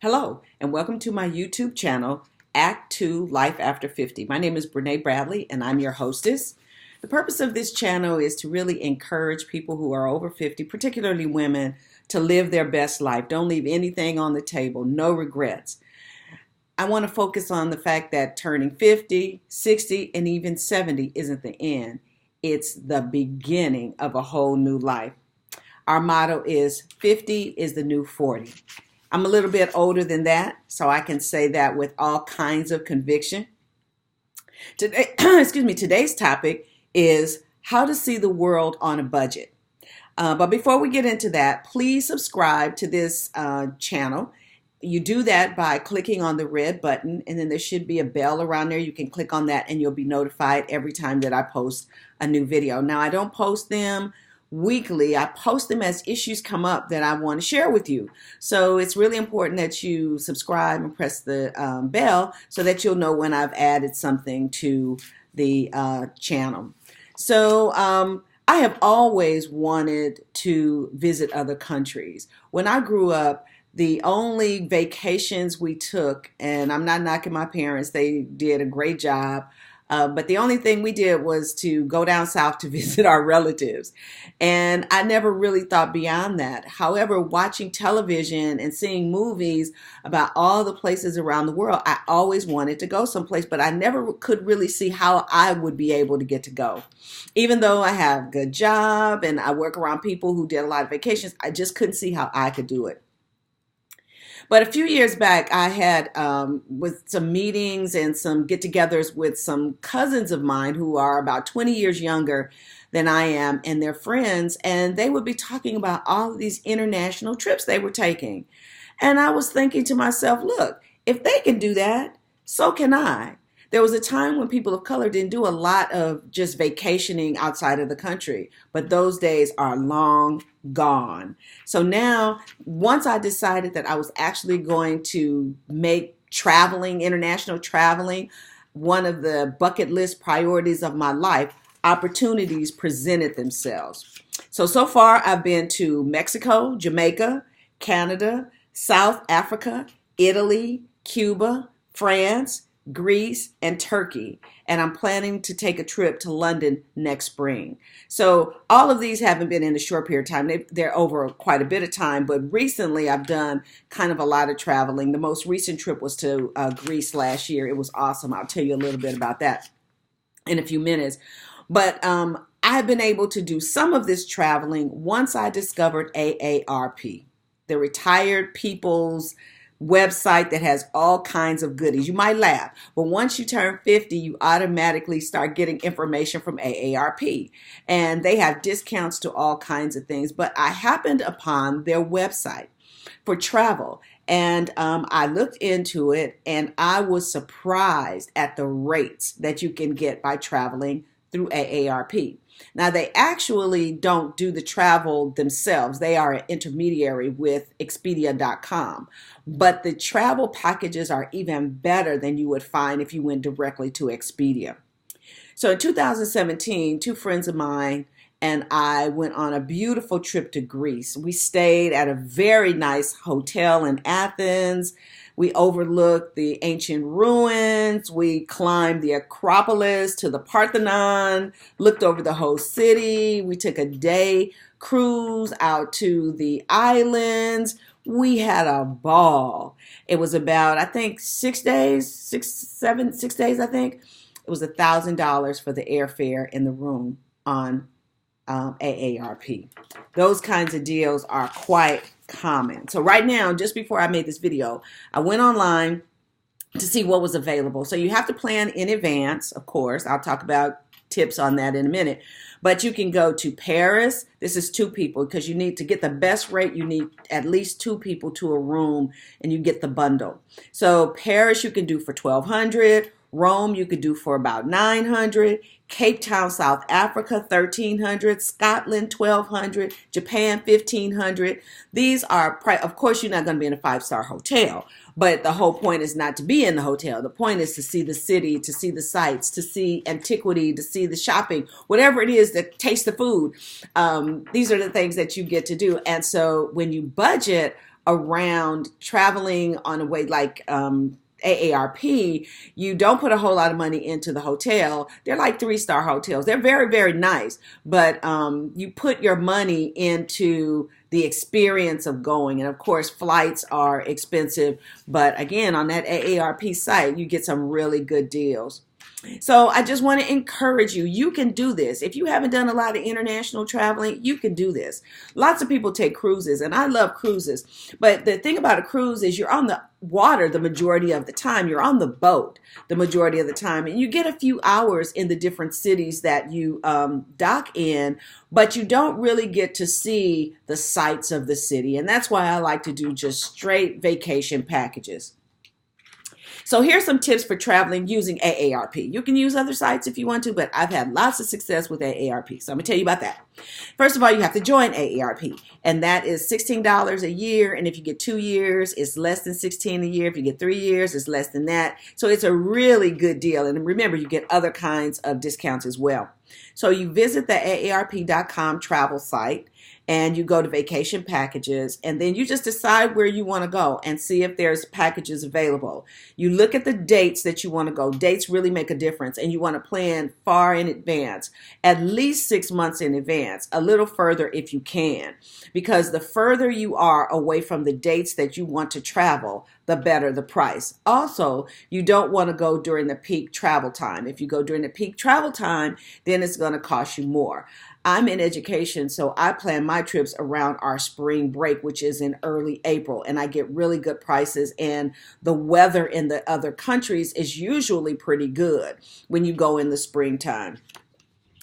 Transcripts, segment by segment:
Hello, and welcome to my YouTube channel, Act 2 Life After 50. My name is Brene Bradley, and I'm your hostess. The purpose of this channel is to really encourage people who are over 50, particularly women, to live their best life. Don't leave anything on the table, no regrets. I want to focus on the fact that turning 50, 60, and even 70 isn't the end. It's the beginning of a whole new life. Our motto is 50 is the new 40. I'm a little bit older than that, so I can say that with all kinds of conviction. Today, today's topic is how to see the world on a budget. But before we get into that, please subscribe to this channel. You do that by clicking on the red button, and then there should be a bell around there. You can click on that and you'll be notified every time that I post a new video. Now, I don't post them weekly. I post them as issues come up that I want to share with you. So it's really important that you subscribe and press the bell so that you'll know when I've added something to the channel. So I have always wanted to visit other countries. When I grew up, the only vacations we took, and I'm not knocking my parents, they did a great job, but the only thing we did was to go down south to visit our relatives. And I never really thought beyond that. However, watching television and seeing movies about all the places around the world, I always wanted to go someplace, but I never could really see how I would be able to get to go. Even though I have a good job and I work around people who did a lot of vacations, I just couldn't see how I could do it. But a few years back, I had with some meetings and some get-togethers with some cousins of mine who are about 20 years younger than I am and their friends, and they would be talking about all of these international trips they were taking. And I was thinking to myself, look, if they can do that, so can I. There was a time when people of color didn't do a lot of just vacationing outside of the country, but those days are long gone. So now, once I decided that I was actually going to make traveling, international traveling, one of the bucket list priorities of my life, opportunities presented themselves. So far I've been to Mexico, Jamaica, Canada, South Africa, Italy, Cuba, France, Greece, and Turkey, and I'm planning to take a trip to London next spring. So all of these haven't been in a short period of time. They're over quite a bit of time, but recently I've done kind of a lot of traveling. The most recent trip was to Greece last year. It was awesome. I'll tell you a little bit about that in a few minutes. But I've been able to do some of this traveling once I discovered AARP, the Retired People's website that has all kinds of goodies. You might laugh, but once you turn 50, you automatically start getting information from AARP, and they have discounts to all kinds of things. But I happened upon their website for travel, and I looked into it, and I was surprised at the rates that you can get by traveling through AARP. Now, they actually don't do the travel themselves. They are an intermediary with Expedia.com. But the travel packages are even better than you would find if you went directly to Expedia. So in 2017, two friends of mine and I went on a beautiful trip to Greece. We stayed at a very nice hotel in Athens. We overlooked the ancient ruins. We climbed the Acropolis to the Parthenon, looked over the whole city. We took a day cruise out to the islands. We had a ball. It was about, I think, 6 days, 6 days, I think. It was $1,000 for the airfare in the room on AARP. Those kinds of deals are quite common. So right now, just before I made this video, I went online to see what was available. So you have to plan in advance, of course. I'll talk about tips on that in a minute. But you can go to Paris. This is 2 people because you need to get the best rate. You need at least 2 people to a room and you get the bundle. So Paris you can do for $1,200. Rome you could do for about $900. Cape Town, South Africa, $1,300. Scotland, $1,200. Japan, $1,500. These are, of course, you're not going to be in a 5-star hotel, but the whole point is not to be in the hotel. The point is to see the city, to see the sights, to see antiquity, to see the shopping, whatever it is, to taste the food. These are the things that you get to do. And so when you budget around traveling on a way like AARP, you don't put a whole lot of money into the hotel. They're like 3-star hotels. They're very, very nice, but you put your money into the experience of going. And of course, flights are expensive, but again, on that AARP site, you get some really good deals. So I just want to encourage you. You can do this. If you haven't done a lot of international traveling, you can do this. Lots of people take cruises, and I love cruises. But the thing about a cruise is you're on the water the majority of the time. You're on the boat the majority of the time, and you get a few hours in the different cities that you dock in, but you don't really get to see the sights of the city. And that's why I like to do just straight vacation packages. So here's some tips for traveling using AARP. You can use other sites if you want to, but I've had lots of success with AARP. So I'm going to tell you about that. First of all, you have to join AARP, and that is $16 a year. And if you get 2 years, it's less than $16 a year. If you get 3 years, it's less than that. So it's a really good deal. And remember, you get other kinds of discounts as well. So you visit the AARP.com travel site, and you go to vacation packages, and then you just decide where you want to go and see if there's packages available. You look at the dates that you want to go. Dates really make a difference, and you want to plan far in advance, at least 6 months in advance, a little further if you can, because the further you are away from the dates that you want to travel, the better the price. Also, you don't want to go during the peak travel time. If you go during the peak travel time, then it's going to cost you more. I'm in education, so I plan my trips around our spring break, which is in early April, and I get really good prices, and the weather in the other countries is usually pretty good when you go in the springtime.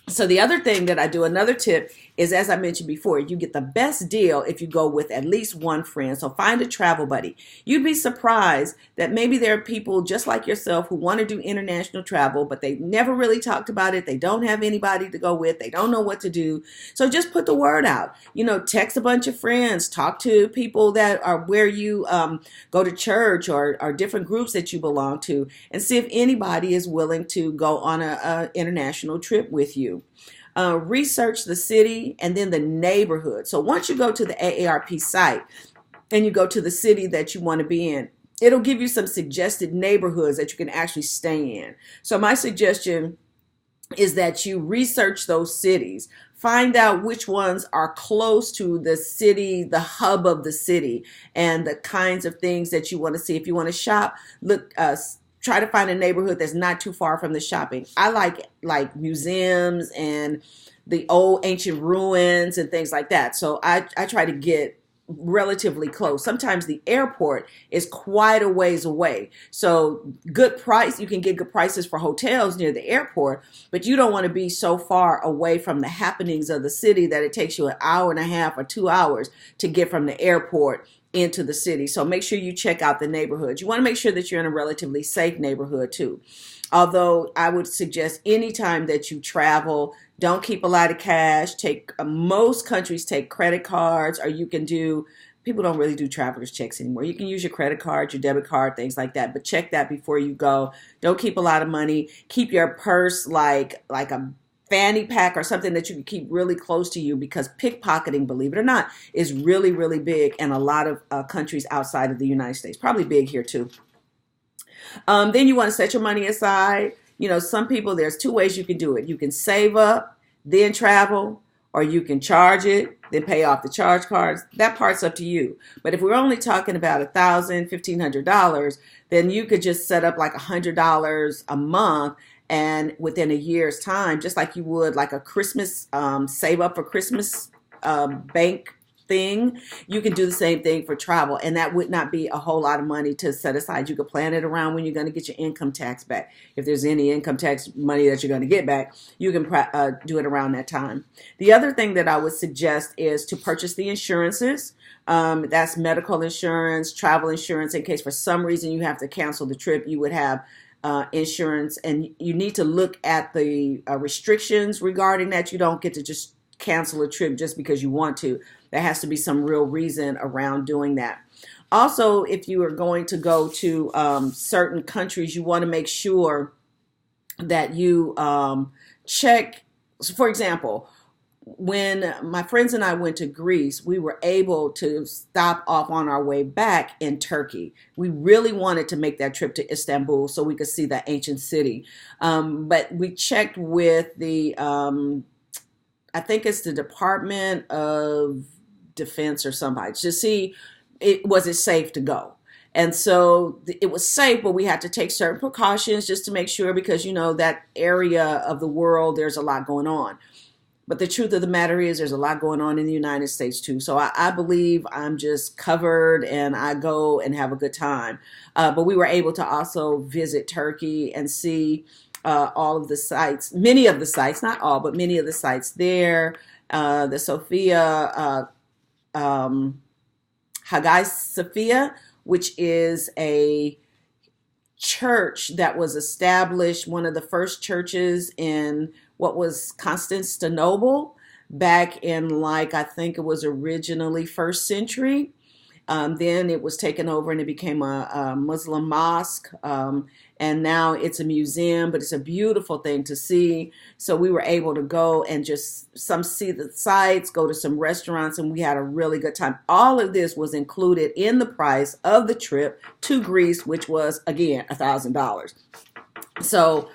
So the other thing that I do, another tip, is, as I mentioned before, you get the best deal if you go with at least one friend. So find a travel buddy. You'd be surprised that maybe there are people just like yourself who want to do international travel, but they never really talked about it. They don't have anybody to go with. They don't know what to do. So just put the word out. Text a bunch of friends, talk to people that are where you go to church or different groups that you belong to, and see if anybody is willing to go on an international trip with you. Research the city and then the neighborhood. So once you go to the AARP site and you go to the city that you want to be in, it'll give you some suggested neighborhoods that you can actually stay in. So my suggestion is that you research those cities. Find out which ones are close to the city, the hub of the city, and the kinds of things that you want to see. If you want to shop, try to find a neighborhood that's not too far from the shopping. I like museums and the old ancient ruins and things like that. So I try to get relatively close. Sometimes the airport is quite a ways away. So good price, you can get good prices for hotels near the airport, but you don't want to be so far away from the happenings of the city that it takes you an hour and a half or 2 hours to get from the airport into the city. So make sure you check out the neighborhoods. You want to make sure that you're in a relatively safe neighborhood too. Although I would suggest anytime that you travel, don't keep a lot of cash. Most countries take credit cards, or you can do, people don't really do traveler's checks anymore. You can use your credit card, your debit card, things like that, but check that before you go. Don't keep a lot of money. Keep your purse like a fanny pack or something that you can keep really close to you, because pickpocketing, believe it or not, is really, really big in a lot of countries outside of the United States. Probably big here too. Then you want to set your money aside. Some people, there's 2 ways you can do it. You can save up, then travel, or you can charge it, then pay off the charge cards. That part's up to you. But if we're only talking about $1,000, $1,500, then you could just set up like $100 a month, and within a year's time, just like you would like a Christmas, save up for Christmas bank thing, you can do the same thing for travel. And that would not be a whole lot of money to set aside. You could plan it around when you're going to get your income tax back. If there's any income tax money that you're going to get back, you can do it around that time. The other thing that I would suggest is to purchase the insurances. That's medical insurance, travel insurance, in case for some reason you have to cancel the trip. You would have insurance, and you need to look at the restrictions regarding that. You don't get to just cancel a trip just because you want to. There has to be some real reason around doing that. Also, if you are going to go to certain countries, you want to make sure that you check, for example, when my friends and I went to Greece, we were able to stop off on our way back in Turkey. We really wanted to make that trip to Istanbul so we could see that ancient city. But we checked with I think it's the Department of Defense or somebody to see was it safe to go. And so it was safe, but we had to take certain precautions just to make sure because, that area of the world, there's a lot going on. But the truth of the matter is there's a lot going on in the United States too. So I believe I'm just covered and I go and have a good time. But we were able to also visit Turkey and see all of the sites, many of the sites, not all, but many of the sites there. The Hagia Sophia, which is a church that was established, one of the first churches in what was Constantinople back in I think it was originally first century. Then it was taken over and it became a Muslim mosque. And now it's a museum, but it's a beautiful thing to see. So we were able to go and just see the sights, go to some restaurants, and we had a really good time. All of this was included in the price of the trip to Greece, which was, again, $1,000. So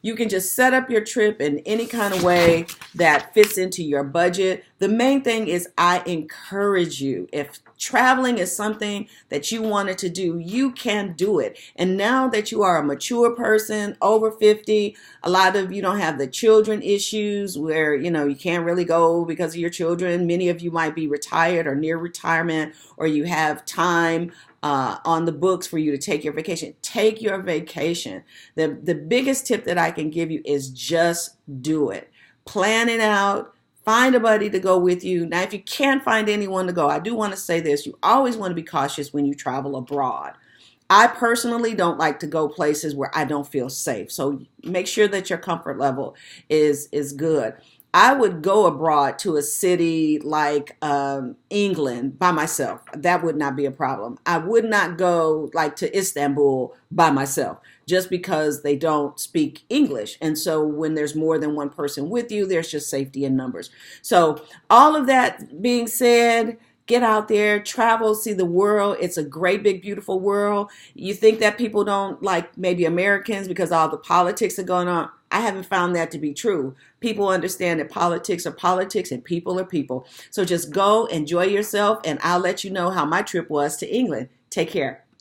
you can just set up your trip in any kind of way that fits into your budget. The main thing is I encourage you, if traveling is something that you wanted to do, you can do it. And now that you are a mature person, over 50, a lot of you don't have the children issues where, you can't really go because of your children. Many of you might be retired or near retirement, or you have time on the books for you to take your vacation. Take your vacation. The biggest tip that I can give you is just do it. Plan it out. Find a buddy to go with you. Now, if you can't find anyone to go, I do want to say this. You always want to be cautious when you travel abroad. I personally don't like to go places where I don't feel safe. So make sure that your comfort level is good. I would go abroad to a city like England by myself. That would not be a problem. I would not go to Istanbul by myself just because they don't speak English. And so when there's more than one person with you, there's just safety in numbers. So all of that being said, get out there, travel, see the world. It's a great, big, beautiful world. You think that people don't like maybe Americans because all the politics are going on. I haven't found that to be true. People understand that politics are politics and people are people. So just go, enjoy yourself, and I'll let you know how my trip was to England. Take care.